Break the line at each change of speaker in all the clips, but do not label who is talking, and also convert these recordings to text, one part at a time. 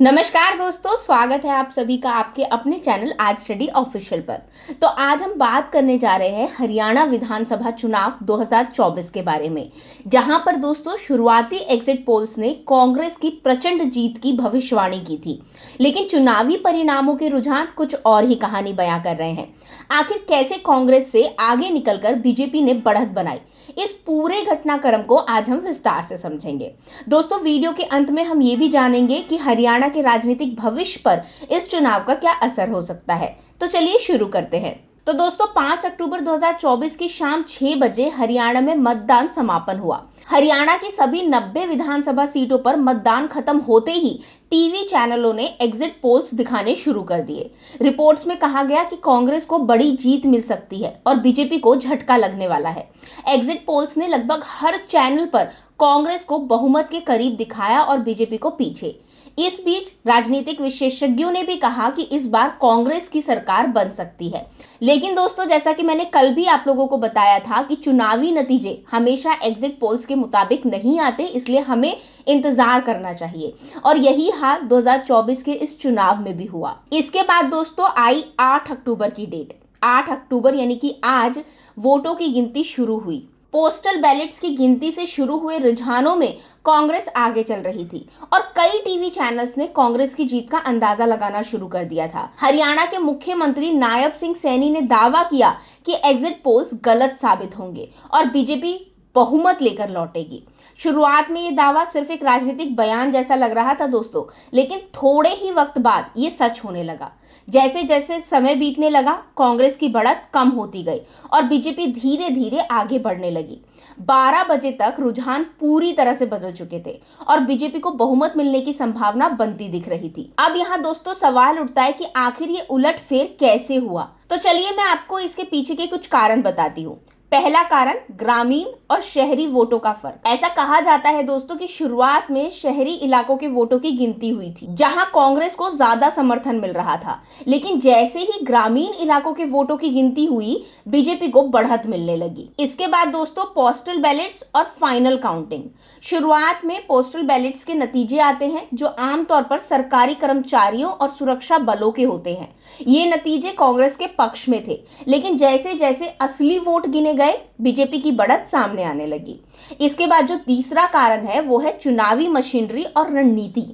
नमस्कार दोस्तों, स्वागत है आप सभी का आपके अपने चैनल आज स्टडी ऑफिशियल पर। तो आज हम बात करने जा रहे हैं हरियाणा विधानसभा चुनाव 2024 के बारे में, जहां पर दोस्तों शुरुआती एग्जिट पोल्स ने कांग्रेस की प्रचंड जीत की भविष्यवाणी की थी, लेकिन चुनावी परिणामों के रुझान कुछ और ही कहानी बयां कर रहे हैं। आखिर कैसे कांग्रेस से आगे निकलकर बीजेपी ने बढ़त बनाई, इस पूरे घटनाक्रम को आज हम विस्तार से समझेंगे। दोस्तों, वीडियो के अंत में हम ये भी जानेंगे कि हरियाणा के राजनीतिक भविष्य पर इस चुनाव का क्या असर हो सकता है। तो चलिए शुरू करते हैं। तो दोस्तों, 5 अक्टूबर 2024 की शाम 6 बजे हरियाणा में मतदान समापन हुआ। हरियाणा की सभी 90 विधानसभा सीटों पर मतदान खत्म होते ही टीवी चैनलों ने एग्जिट पोल्स दिखाने शुरू कर दिए। रिपोर्ट्स में कहा गया कि कांग्रेस को बड़ी जीत मिल सकती है और बीजेपी को झटका लगने वाला है। एग्जिट पोल्स ने लगभग हर चैनल पर कांग्रेस को बहुमत के करीब दिखाया और बीजेपी को पीछे। इस बीच राजनीतिक विशेषज्ञों ने भी कहा कि इस बार कांग्रेस की सरकार बन सकती है। लेकिन दोस्तों, जैसा कि मैंने कल भी आप लोगों को बताया था कि चुनावी नतीजे हमेशा एग्जिट पोल्स के मुताबिक नहीं आते, इसलिए हमें इंतजार करना चाहिए। और यही हाल 2024 के इस चुनाव में भी हुआ। इसके बाद दोस्तों आई 8 अक्टूबर की डेट। 8 अक्टूबर यानी कि आज वोटों की गिनती शुरू हुई। पोस्टल बैलेट्स की गिनती से शुरू हुए रुझानों में कांग्रेस आगे चल रही थी और कई टीवी चैनल्स ने कांग्रेस की जीत का अंदाजा लगाना शुरू कर दिया था। हरियाणा के मुख्यमंत्री नायब सिंह सैनी ने दावा किया कि एग्जिट पोल्स गलत साबित होंगे और बीजेपी बहुमत लेकर लौटेगी। शुरुआत में ये दावा सिर्फ एक राजनीतिक बयान जैसा लग रहा था दोस्तों, लेकिन थोड़े ही वक्त बाद ये सच होने लगा। जैसे जैसे समय बीतने लगा, कांग्रेस की बढ़त कम होती गई और बीजेपी धीरे धीरे आगे बढ़ने लगी। 12 बजे तक रुझान पूरी तरह से बदल चुके थे और बीजेपी को बहुमत मिलने की संभावना बनती दिख रही थी। अब यहाँ दोस्तों सवाल उठता है कि आखिर ये उलटफेर कैसे हुआ। तो चलिए मैं आपको इसके पीछे के कुछ कारण बताती हूँ। पहला कारण, ग्रामीण और शहरी वोटों का फर्क। ऐसा कहा जाता है दोस्तों कि शुरुआत में शहरी इलाकों के वोटों की गिनती हुई थी, जहां कांग्रेस को ज्यादा समर्थन मिल रहा था। लेकिन जैसे ही ग्रामीण इलाकों के वोटों की गिनती हुई, बीजेपी को बढ़त मिलने लगी। इसके बाद दोस्तों पोस्टल बैलेट्स और फाइनल काउंटिंग। शुरुआत में पोस्टल बैलेट्स के नतीजे आते हैं, जो आमतौर पर सरकारी कर्मचारियों और सुरक्षा बलों के होते हैं। ये नतीजे कांग्रेस के पक्ष में थे, लेकिन जैसे जैसे असली वोट गिने गए, बीजेपी की बढ़त सामने आने लगी। इसके बाद जो तीसरा कारण है वो है चुनावी मशीनरी और रणनीति।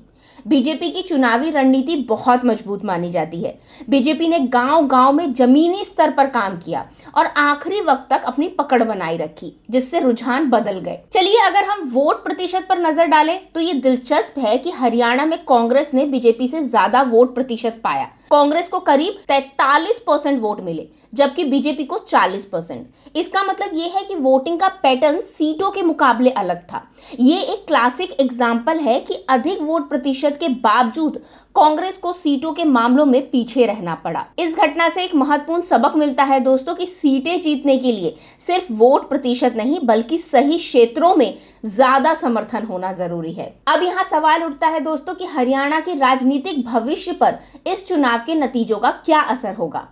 बीजेपी की चुनावी रणनीति बहुत मजबूत मानी जाती है। बीजेपी ने गांव-गांव में जमीनी स्तर पर काम किया और आखिरी वक्त तक अपनी पकड़ बनाई रखी, जिससे रुझान बदल गए। चलिए अगर हम वोट प्रतिशत पर नजर डालें तो ये दिलचस्प है कि हरियाणा में कांग्रेस ने बीजेपी से ज्यादा वोट प्रतिशत पाया। कांग्रेस को करीब 43% वोट मिले, जबकि बीजेपी को 40%। इसका मतलब ये है कि वोटिंग का पैटर्न सीटों के मुकाबले अलग था। ये एक क्लासिक एग्जाम्पल है कि अधिक वोट प्रतिशत के बावजूद कांग्रेस को सीटों के मामलों में पीछे रहना पड़ा। इस घटना से एक महत्वपूर्ण सबक मिलता है दोस्तों कि सीटें जीतने के लिए सिर्फ वोट प्रतिशत नहीं, बल्कि सही क्षेत्रों में ज्यादा समर्थन होना जरूरी है। अब यहाँ सवाल उठता है दोस्तों कि हरियाणा के राजनीतिक भविष्य पर इस चुनाव के नतीजों का क्या असर होगा।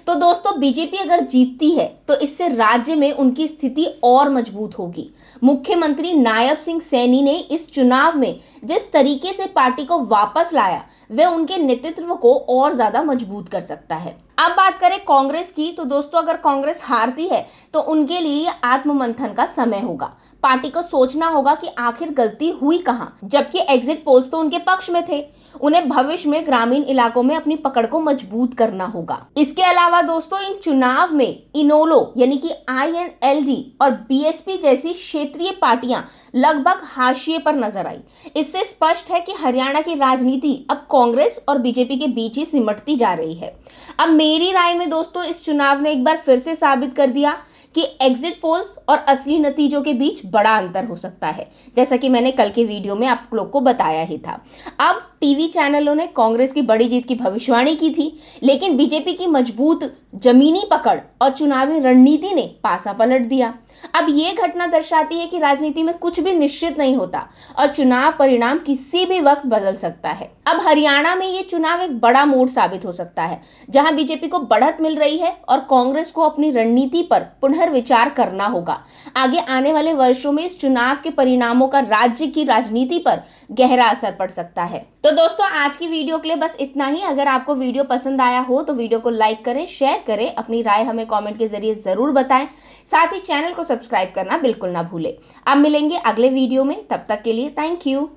तो दोस्तों, बीजेपी अगर जीतती है तो इससे राज्य में उनकी स्थिति और मजबूत होगी। मुख्यमंत्री नायब सिंह सैनी ने इस चुनाव में जिस तरीके से पार्टी को वापस लाया, वह उनके नेतृत्व को और ज्यादा मजबूत कर सकता है। अब बात करें कांग्रेस की, तो दोस्तों अगर कांग्रेस हारती है तो उनके लिए आत्ममंथन का समय होगा। पार्टी को सोचना होगा कि आखिर गलती हुई कहां, जबकि एग्जिट पोल्स तो उनके पक्ष में थे। उन्हें भविष्य में ग्रामीण इलाकों में अपनी पकड़ को मजबूत करना होगा। इसके अलावा दोस्तों इन चुनाव में इनेलो यानी कि INLD और BSP जैसी क्षेत्रीय पार्टियां लगभग हाशिए पर नजर आई। इससे स्पष्ट है कि हरियाणा की राजनीति अब कांग्रेस और बीजेपी के बीच ही सिमटती जा रही है। अब मेरी राय में दोस्तों इस चुनाव ने एक बार फिर से साबित कर दिया कि एग्जिट पोल्स और असली नतीजों के बीच बड़ा अंतर हो सकता है, जैसा कि मैंने कल के वीडियो में आप लोग को बताया ही था। अब टीवी चैनलों ने कांग्रेस की बड़ी जीत की भविष्यवाणी की थी, लेकिन बीजेपी की मजबूत जमीनी पकड़ और चुनावी रणनीति ने पासा पलट दिया। अब ये घटना दर्शाती है कि राजनीति में कुछ भी निश्चित नहीं होता और चुनाव परिणाम किसी भी वक्त बदल सकता है। अब हरियाणा में ये चुनाव एक बड़ा मोड़ साबित हो सकता है, जहां बीजेपी को बढ़त मिल रही है और कांग्रेस को अपनी रणनीति पर पुनर्विचार करना होगा। आगे आने वाले वर्षों में इस चुनाव के परिणामों का राज्य की राजनीति पर गहरा असर पड़ सकता है। तो दोस्तों, आज की वीडियो के लिए बस इतना ही। अगर आपको वीडियो पसंद आया हो तो वीडियो को लाइक करें, शेयर करें, अपनी राय हमें कमेंट के जरिए जरूर बताएं। साथ ही चैनल को सब्सक्राइब करना बिल्कुल ना भूलें। अब मिलेंगे अगले वीडियो में, तब तक के लिए थैंक यू।